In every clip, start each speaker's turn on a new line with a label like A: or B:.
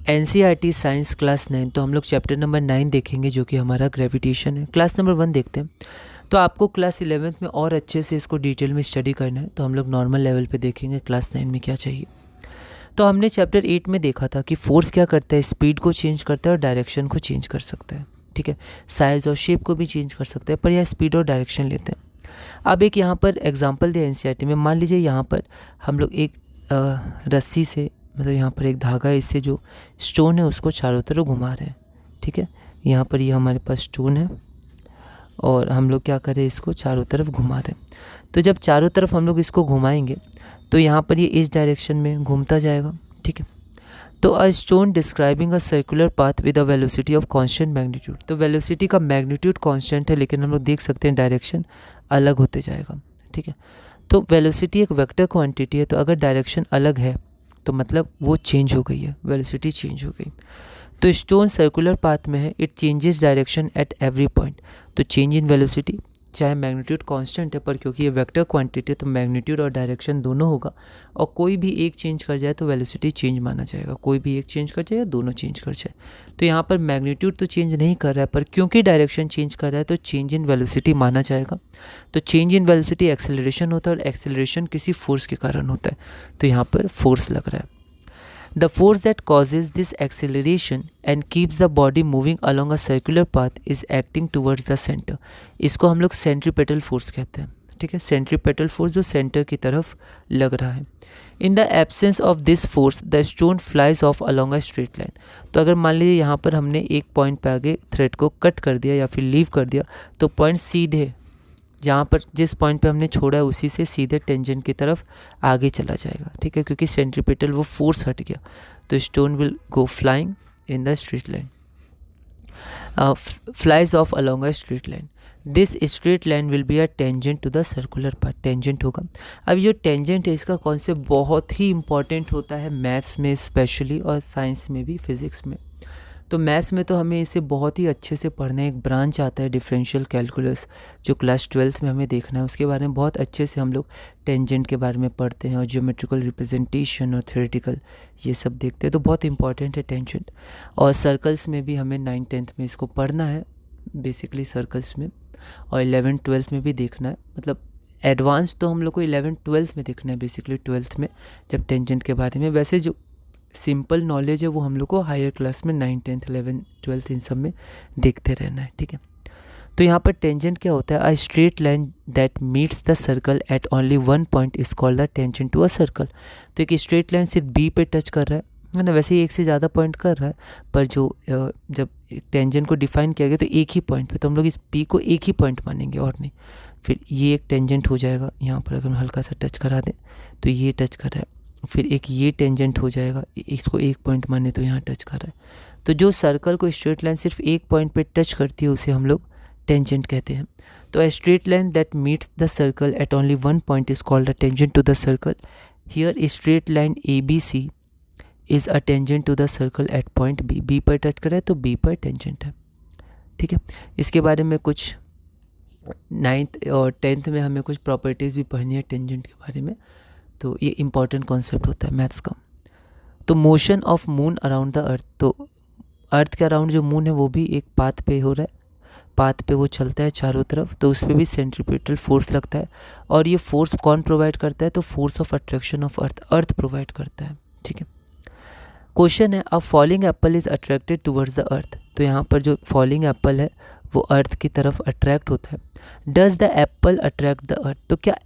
A: NCERT science class 9, तो हम लोग चैप्टर नंबर 9 देखेंगे जो कि हमारा ग्रेविटेशन है। क्लास नंबर 1 देखते हैं। तो आपको क्लास 11th में और अच्छे से इसको डिटेल में स्टडी करना है, तो हम लोग नॉर्मल लेवल पे देखेंगे क्लास 9 में क्या चाहिए। तो हमने चैप्टर 8 में देखा था कि फोर्स क्या करता है, स्पीड को चेंज करता है और डायरेक्शन को चेंज कर सकता है। ठीक है, साइज और शेप को भी चेंज कर सकता है, पर यह स्पीड और डायरेक्शन लेते हैं। अब एक यहाँ पर एग्जांपल दिया NCERT में। मान लीजिए यहाँ पर हम लोग एक रस्सी से, मतलब यहाँ पर एक धागा है, इससे जो स्टोन है उसको चारों तरफ घुमा रहे हैं। ठीक है, यहाँ पर ये हमारे पास स्टोन है और हम लोग क्या करें, इसको चारों तरफ घुमा रहे हैं। तो जब चारों तरफ हम लोग इसको घुमाएंगे तो यहाँ पर ये इस डायरेक्शन में घूमता जाएगा। ठीक है, तो a stone describing a circular path with a velocity of constant magnitude. तो वेलोसिटी का मैग्नीट्यूड कांस्टेंट है, लेकिन हम लोग देख सकते हैं डायरेक्शन अलग होते जाएगा। ठीक है, तो वेलोसिटी एक वेक्टर क्वांटिटी है, तो अगर डायरेक्शन अलग है तो मतलब वो चेंज हो गई है, वेलोसिटी चेंज हो गई। तो स्टोन सर्कुलर पाथ में है, it changes direction at every point. तो चेंज इन वेलोसिटी, चाहे मैग्नीट्यूड कांस्टेंट है, पर क्योंकि ये वेक्टर क्वांटिटी है तो मैग्नीट्यूड और डायरेक्शन दोनों होगा, और कोई भी एक चेंज कर जाए तो वेलोसिटी चेंज माना जाएगा। कोई भी एक चेंज कर जाए या दोनों चेंज कर जाए। तो यहाँ पर मैग्नीट्यूड तो चेंज नहीं कर रहा है, पर क्योंकि डायरेक्शन चेंज कर रहा है तो चेंज इन वेलोसिटी माना जाएगा। तो चेंज इन वेलोसिटी एक्सेलरेशन होता है, और एक्सेलरेशन किसी फोर्स के कारण होता है, तो यहाँ पर फोर्स लग रहा है। The force that causes this acceleration and keeps the body moving along a circular path is acting towards the center. इसको हम लोग सेंट्रीपेटल फोर्स कहते हैं। ठीक है, सेंट्रीपेटल फोर्स जो सेंटर की तरफ लग रहा है। In the absence of this force, the stone flies off along a straight line. तो अगर मान लीजिए यहाँ पर हमने एक पॉइंट पे आगे थ्रेड को कट कर दिया या फिर लीव कर दिया, तो पॉइंट सीधे जहाँ पर जिस पॉइंट पे हमने छोड़ा है उसी से सीधे टेंजेंट की तरफ आगे चला जाएगा। ठीक है, क्योंकि सेंट्रीपेटल वो फोर्स हट गया, तो stone will go flying in the straight line, flies off along a straight line. This straight line will be a tangent to the circular part. Tangent होगा। अब ये टेंजेंट है, इसका कॉन्सेप्ट बहुत ही इंपॉर्टेंट होता है मैथ्स में स्पेशली, और साइंस में भी, फिजिक्स में। तो मैथ्स में तो हमें इसे बहुत ही अच्छे से पढ़ना है। एक ब्रांच आता है डिफरेंशियल कैलकुलस, जो क्लास 12th में हमें देखना है। उसके बारे में बहुत अच्छे से हम लोग टेंजेंट के बारे में पढ़ते हैं, और ज्योमेट्रिकल रिप्रेजेंटेशन और थ्योरेटिकल ये सब देखते हैं। तो बहुत इंपॉर्टेंट है टेंजेंट। और सर्कल्स में भी हमें 9th-10th में इसको पढ़ना है बेसिकली, सर्कल्स में, और 11th-12th में भी देखना है। मतलब एडवांस तो हम लोग को 11th-12th में देखना है बेसिकली, 12th में जब टेंजेंट के बारे में। वैसे जो सिंपल नॉलेज है वो हम लोग को हायर क्लास में 9th, 10th, 11th, 12th इन सब में देखते रहना है। ठीक है, तो यहाँ पर टेंजेंट क्या होता है, a straight line that meets the circle at only one point is called the tangent to a circle. तो एक स्ट्रेट लाइन सिर्फ बी पे टच कर रहा है ना, वैसे ही एक से ज़्यादा पॉइंट कर रहा है, पर जो जब टेंजेंट को डिफाइन किया गया तो एक ही पॉइंट पे, तो हम लोग इस पी को एक ही पॉइंट मानेंगे और नहीं। फिर ये एक टेंजेंट हो जाएगा, यहाँ पर अगर हम हल्का सा टच करा दें तो ये टच कर रहा है। फिर एक ये टेंजेंट हो जाएगा, इसको एक पॉइंट माने तो यहाँ टच कर रहा है। तो जो सर्कल को स्ट्रेट लाइन सिर्फ एक पॉइंट पे टच करती है उसे हम लोग टेंजेंट कहते हैं। तो a straight line that meets the circle at only one point is called a tangent to the circle. Here straight line ABC is a tangent to the circle at point B। B पर touch करे तो B पर tangent है। ठीक है, इसके बारे में कुछ 9th और 10th में हमें कुछ प्रॉपर्टीज़ भी पढ़नी है टेंजेंट के बारे में, तो ये इंपॉर्टेंट कॉन्सेप्ट होता है मैथ्स का। तो motion of moon around the earth, तो अर्थ के अराउंड जो मून है वो भी एक पाथ पे हो रहा है, पाथ पे वो चलता है चारों तरफ, तो उस पर भी सेंट्रीपिटल फोर्स लगता है। और ये फोर्स कौन प्रोवाइड करता है, तो force of attraction of earth, earth provide करता है। ठीक है, क्वेश्चन है, अ falling Apple is attracted towards the earth. तो यहाँ पर जो फॉलिंग एप्पल है वो अर्थ की तरफ अट्रैक्ट होता है। Does the Apple attract the earth, तो क्या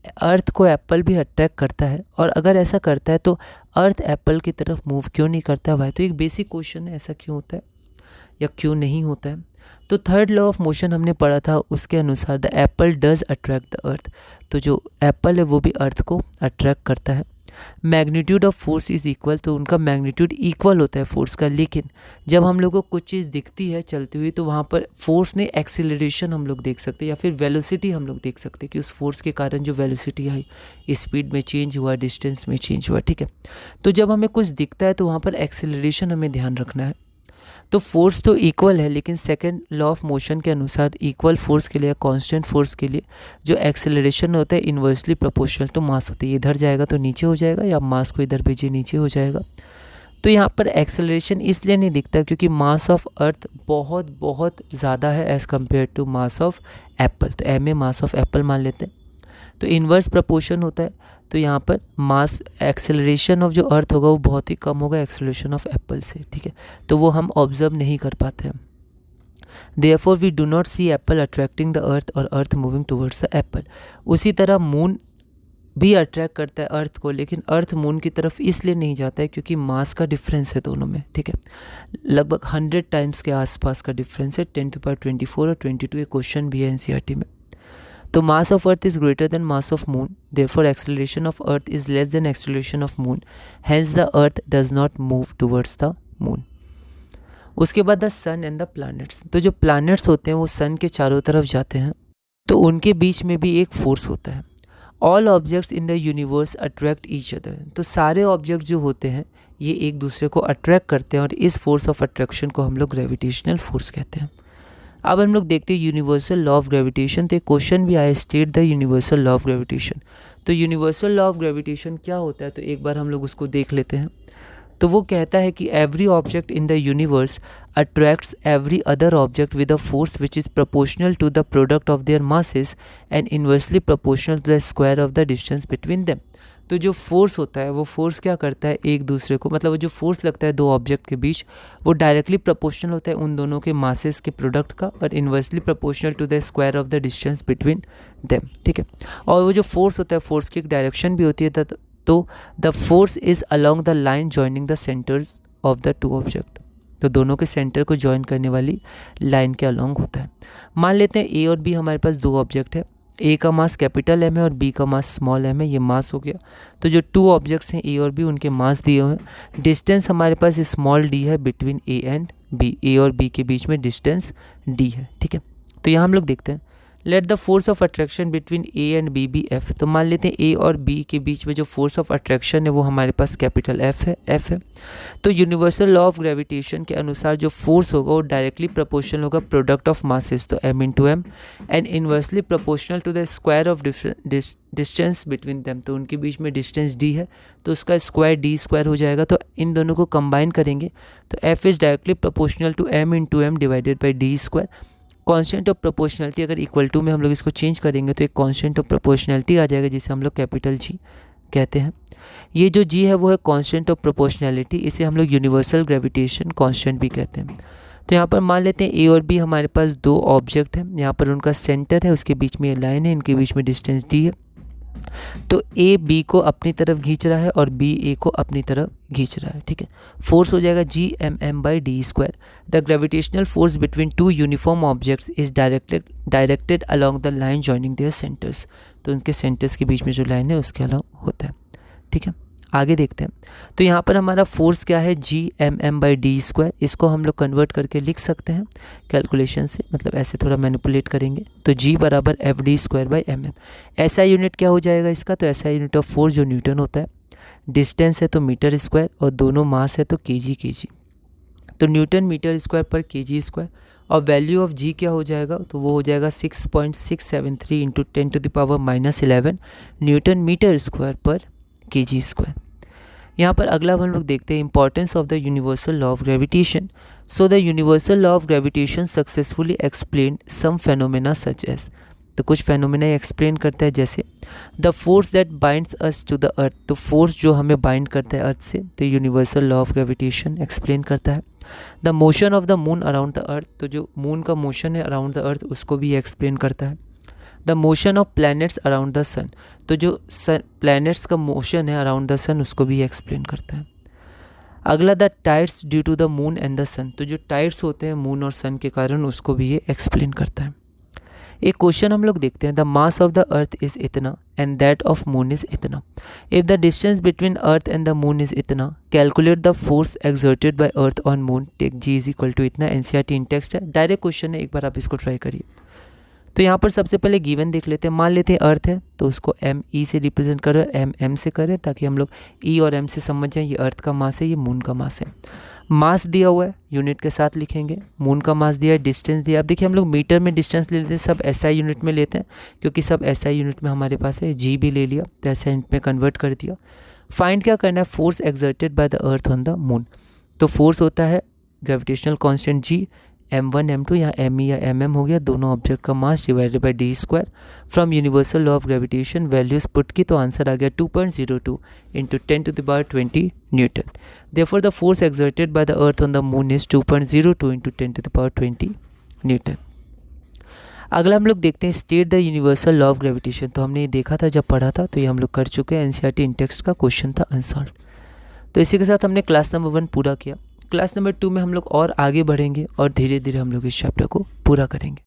A: अर्थ को एप्पल भी अट्रैक्ट करता है, और अगर ऐसा करता है तो अर्थ एप्पल की तरफ मूव क्यों नहीं करता भाई। तो एक बेसिक क्वेश्चन है, ऐसा क्यों होता है या क्यों नहीं होता है। तो थर्ड लॉ ऑफ मोशन हमने पढ़ा था, उसके अनुसार the Apple does attract the earth. तो जो एप्पल है वो भी अर्थ को अट्रैक्ट करता है। Magnitude of force is equal, तो उनका मैग्नीट्यूड इक्वल होता है फोर्स का। लेकिन जब हम लोग को कुछ चीज़ दिखती है चलती हुई, तो वहाँ पर फोर्स ने एक्सीलरेशन हम लोग देख सकते हैं, या फिर वेलोसिटी हम लोग देख सकते हैं कि उस फोर्स के कारण जो वेलोसिटी आई, स्पीड में चेंज हुआ, डिस्टेंस में चेंज हुआ। ठीक है, तो जब हमें कुछ दिखता है तो वहाँ पर एक्सीलरेशन हमें ध्यान रखना है। तो फोर्स तो इक्वल है, लेकिन सेकंड लॉ ऑफ मोशन के अनुसार इक्वल फोर्स के लिए, कांस्टेंट फोर्स के लिए जो एक्सेलरेशन होता है इन्वर्सली प्रोपोर्शनल टू मास होता है। इधर जाएगा तो नीचे हो जाएगा, या मास को इधर भेजिए नीचे हो जाएगा। तो यहाँ पर एक्सेलरेशन इसलिए नहीं दिखता क्योंकि मास ऑफ अर्थ बहुत बहुत ज़्यादा है as compare to mass of apple. तो m a mass of apple मान लेते हैं, तो इन्वर्स प्रपोर्शन होता है। तो यहाँ पर मास एक्सेलरेशन ऑफ जो अर्थ होगा वो बहुत ही कम होगा एक्सेलरेशन ऑफ एप्पल से, ठीक है। तो वो हम ऑब्जर्व नहीं कर पाते हैं। Therefore we do not see apple attracting the earth और earth moving towards the apple। उसी तरह मून भी अट्रैक्ट करता है अर्थ को, लेकिन अर्थ मून की तरफ इसलिए नहीं जाता है क्योंकि मास का डिफरेंस है दोनों में, ठीक है। लगभग 100 टाइम्स के आसपास का डिफरेंस है, 10⁻24 और 22। एक क्वेश्चन भी है एनसीईआरटी में। तो mass of earth is greater than mass of moon, therefore acceleration of earth is less than acceleration of moon, hence the earth does not move towards the moon. उसके बाद the sun and the planets. तो जो planets होते हैं वो सन के चारों तरफ जाते हैं, तो उनके बीच में भी एक फोर्स होता है। All objects in the universe attract each other. तो सारे ऑब्जेक्ट जो होते हैं ये एक दूसरे को अट्रैक्ट करते हैं और इस फोर्स ऑफ अट्रैक्शन को हम लोग ग्रेविटेशनल फोर्स कहते हैं। अब हम लोग देखते हैं यूनिवर्सल लॉ ऑफ ग्रेविटेशन। तो एक क्वेश्चन भी आया, state the universal law of gravitation. तो यूनिवर्सल लॉ ऑफ ग्रेविटेशन क्या होता है, तो एक बार हम लोग उसको देख लेते हैं। तो वो कहता है कि every object in the universe attracts every other object with a force which is proportional to the product of their masses and inversely proportional to the square of the distance between them. तो जो force होता है वो force क्या करता है एक दूसरे को, मतलब वो जो फोर्स लगता है दो ऑब्जेक्ट के बीच वो डायरेक्टली प्रोपोर्शनल होता है उन दोनों के मासेस के प्रोडक्ट का और inversely proportional to the square of the distance between them, ठीक है। और वो जो फोर्स होता है फोर्स की एक डायरेक्शन भी होती है, तो the force is along the line joining the centres of the two object. तो दोनों के सेंटर को जॉइन करने वाली लाइन के अलॉन्ग होता है। मान लेते हैं ए और बी हमारे पास दो ऑब्जेक्ट है, ए का मास कैपिटल एम है और बी का मास स्मॉल एम है, ये मास हो गया। तो जो टू ऑब्जेक्ट्स हैं ए और बी उनके मास दिए हुए हैं। डिस्टेंस हमारे पास स्मॉल डी है बिटवीन ए एंड बी, ए और बी के बीच में डिस्टेंस डी है, ठीक है। तो यहाँ हम लोग देखते हैं let the force of attraction between A and B B F. तो मान लेते हैं ए और बी के बीच में जो फोर्स ऑफ अट्रैक्शन है वो हमारे पास कैपिटल एफ है। तो यूनिवर्सल लॉ ऑफ ग्रेविटेशन के अनुसार जो फोर्स होगा वो डायरेक्टली प्रोपोर्शनल होगा प्रोडक्ट ऑफ मासेस, तो m into M, and inversely proportional to the square of distance between them. तो उनके बीच में डिस्टेंस d है तो उसका स्क्वायर d स्क्वायर हो जाएगा। तो इन दोनों को कंबाइन करेंगे तो f is directly proportional to m into M divided by d square. Constant of proportionality अगर इक्वल टू में हम लोग इसको चेंज करेंगे तो एक कांस्टेंट ऑफ प्रोपोर्शनलिटी आ जाएगा जिसे हम लोग कैपिटल जी कहते हैं। ये जो जी है वो है कांस्टेंट ऑफ प्रोपोर्शनलिटी, इसे हम लोग यूनिवर्सल ग्रेविटेशन कांस्टेंट भी कहते हैं। तो यहाँ पर मान लेते हैं ए और बी हमारे पास दो ऑब्जेक्ट हैं, यहाँ पर उनका सेंटर है, उसके बीच में ये लाइन है, इनके बीच में डिस्टेंस डी है। तो ए बी को अपनी तरफ खींच रहा है और बी ए को अपनी तरफ खींच रहा है, ठीक है। फोर्स हो जाएगा G M M by D square. The gravitational force between two uniform objects is directed along the line joining their centres. तो उनके सेंटर्स के बीच में जो लाइन है उसके अलॉन्ग होता है, ठीक है। आगे देखते हैं। तो यहाँ पर हमारा फोर्स क्या है G M M by D square. इसको हम लोग कन्वर्ट करके लिख सकते हैं कैलकुलेशन से, मतलब ऐसे थोड़ा मैनिपुलेट करेंगे तो जी बराबर F D square by M M. ऐसा यूनिट क्या हो जाएगा इसका, तो ऐसा यूनिट ऑफ फोर्स जो न्यूटन होता है, डिस्टेंस है तो मीटर स्क्वायर और दोनों मास है तो केजी केजी। तो न्यूटन मीटर स्क्वायर पर केजी स्क्वायर और वैल्यू ऑफ जी क्या हो जाएगा, तो वो हो जाएगा 6.673 इंटू 10⁻⁻11 न्यूटन मीटर स्क्वायर पर केजी स्क्वायर। यहाँ पर अगला हम लोग देखते हैं importance of the universal law of gravitation. So the universal law of gravitation successfully explain some phenomena such as. तो कुछ फेनोमेना एक्सप्लेन करता है जैसे the force that binds us to the earth. तो फोर्स जो हमें बाइंड करता है अर्थ से, तो universal law of gravitation explain करता है। The motion of the moon around the earth. तो जो मून का मोशन है अराउंड द अर्थ उसको भी एक्सप्लेन करता है। The motion of planets around the sun. तो जो प्लैनेट्स का मोशन है अराउंड द सन उसको भी एक्सप्लेन करता है। अगला the tides due to the moon and the sun. तो जो टाइड्स होते हैं मून और सन के कारण उसको भी ये एक्सप्लेन करता है। एक क्वेश्चन हम लोग देखते हैं, the mass of the earth is इतना and that of moon is इतना। If the distance between earth and the moon is इतना, calculate the force exerted by earth on moon, take g is equal to इतना। NCERT in text है, direct question है, एक बार आप इसको try करिए। तो यहाँ पर सबसे पहले गिवन देख लेते हैं। मान लेते हैं अर्थ है तो उसको एम ई से रिप्रेजेंट करें, एम एम से करें ताकि हम लोग ई और एम से समझ जाएं ये अर्थ का मास है, ये मून का मास है। मास दिया हुआ है यूनिट के साथ लिखेंगे, मून का मास दिया है, डिस्टेंस दिया। अब देखिए हम लोग मीटर में डिस्टेंस ले लेते हैं, सब एसआई यूनिट में लेते हैं क्योंकि सब एसआई यूनिट में हमारे पास है। जी भी ले लिया तो एसआई यूनिट में कन्वर्ट कर दिया। फाइंड क्या करना है, force exerted by the earth on the moon. तो फोर्स होता है ग्रेविटेशनल कांस्टेंट जी, m1 m2 या me या mm हो गया, दोनों ऑब्जेक्ट का mass divided by d square. From universal law of gravitation values put की तो आंसर आ गया 2.02 into 10⁻20 Newton. Therefore the force exerted by the earth on the moon is 2.02 into 10⁻20 Newton. अगला हम लोग देखते हैं state the universal law of gravitation. तो हमने ये देखा था जब पढ़ा था, तो ये हम लोग कर चुके हैं, एनसीईआरटी इन टेक्स्ट का क्वेश्चन था अनसॉल्व। तो इसी के साथ हमने क्लास नंबर 1 पूरा किया। क्लास नंबर 2 में हम लोग और आगे बढ़ेंगे और धीरे धीरे हम लोग इस चैप्टर को पूरा करेंगे।